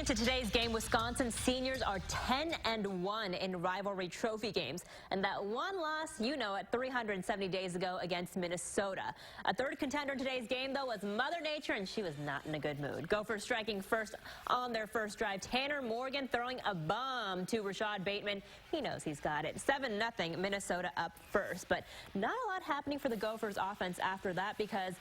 to today's game, Wisconsin seniors are 10-1 in rivalry trophy games. And that one loss, you know it, 370 days ago against Minnesota. A third contender in today's game, though, was Mother Nature, and she was not in a good mood. Gophers striking first on their first drive. Tanner Morgan throwing a bomb to Rashad Bateman. He knows he's got it. 7-0, Minnesota up first. But not a lot happening for the Gophers offense after that because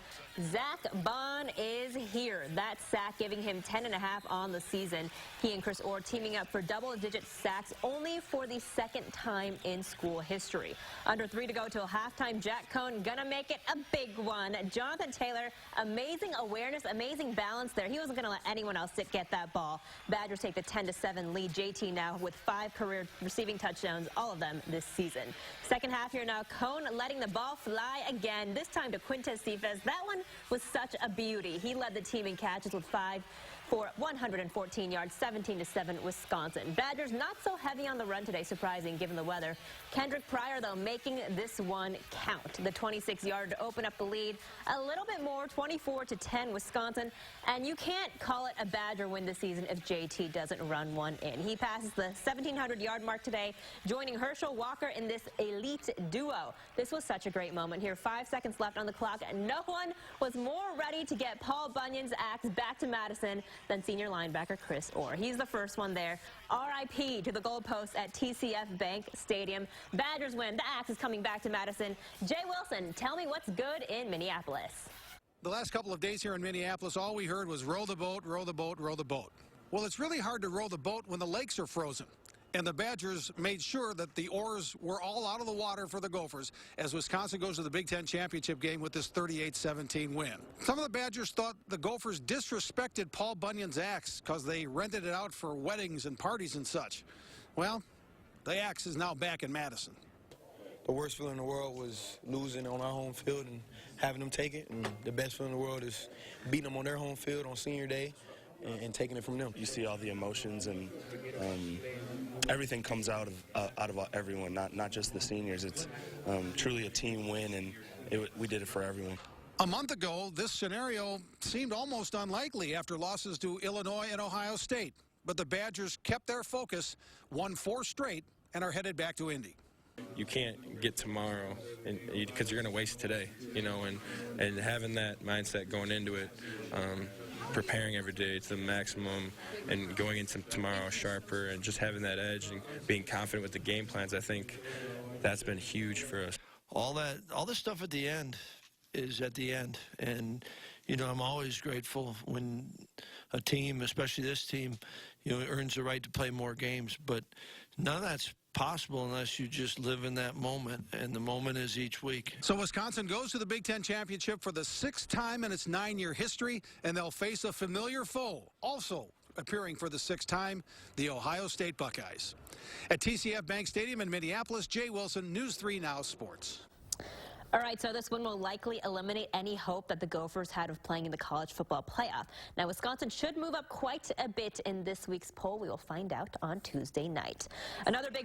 Zach Bond is here. That sack giving him 10.5 on the season. He and Chris Orr teaming up for double-digit sacks only for the second time in school history. Under 3 to go till halftime. Jack Cohn gonna make it a big one. Jonathan Taylor, amazing awareness, amazing balance there. He wasn't gonna let anyone else get that ball. Badgers take the 10-7 lead. JT now with 5 career receiving touchdowns, all of them this season. Second half here now. Cohn letting the ball fly again, this time to Quintez Cephas. That one was such a beauty. He led the team in catches with 5 for 114 yards, 17-7 Wisconsin. Badgers not so heavy on the run today, surprising given the weather. Kendrick Pryor, though, making this one count. The 26-yard to open up the lead a little bit more, 24-10 Wisconsin. And you can't call it a Badger win this season if JT doesn't run one in. He passes the 1,700-yard mark today, joining Herschel Walker in this elite duo. This was such a great moment here. 5 seconds left on the clock, and no one was more ready to get Paul Bunyan's axe back to Madison than senior linebacker Chris Orr. He's the first one there. RIP to the goalposts at TCF Bank Stadium. Badgers win. The axe is coming back to Madison. Jay Wilson, tell me what's good in Minneapolis. The last couple of days here in Minneapolis, all we heard was row the boat, row the boat, row the boat. Well, it's really hard to row the boat when the lakes are frozen. And the Badgers made sure that the oars were all out of the water for the Gophers as Wisconsin goes to the Big Ten championship game with this 38-17 win. Some of the Badgers thought the Gophers disrespected Paul Bunyan's axe because they rented it out for weddings and parties and such. Well, the axe is now back in Madison. The worst feeling in the world was losing on our home field and having them take it. And the best feeling in the world is beating them on their home field on senior day and taking it from them. You see all the emotions and everything comes out of everyone, not just the seniors. It's truly a team win, and we did it for everyone. A month ago, this scenario seemed almost unlikely after losses to Illinois and Ohio State. But the Badgers kept their focus, won 4 straight, and are headed back to Indy. You can't get tomorrow because you're going to waste today, you know, and having that mindset going into it, preparing every day to the maximum and going into tomorrow sharper and just having that edge and being confident with the game plans, I think that's been huge for us. All the stuff at the end is at the end. And, you know, I'm always grateful when a team, especially this team, you know, earns the right to play more games. But none of that's possible unless you just live in that moment, and the moment is each week. So Wisconsin goes to the Big Ten championship for the 6th time in its 9-year history, and they'll face a familiar foe, also appearing for the 6th time, the Ohio State Buckeyes. At TCF Bank Stadium in Minneapolis, Jay Wilson, News 3 Now Sports. All right, so this one will likely eliminate any hope that the Gophers had of playing in the college football playoff. Now, Wisconsin should move up quite a bit in this week's poll. We will find out on Tuesday night. Another big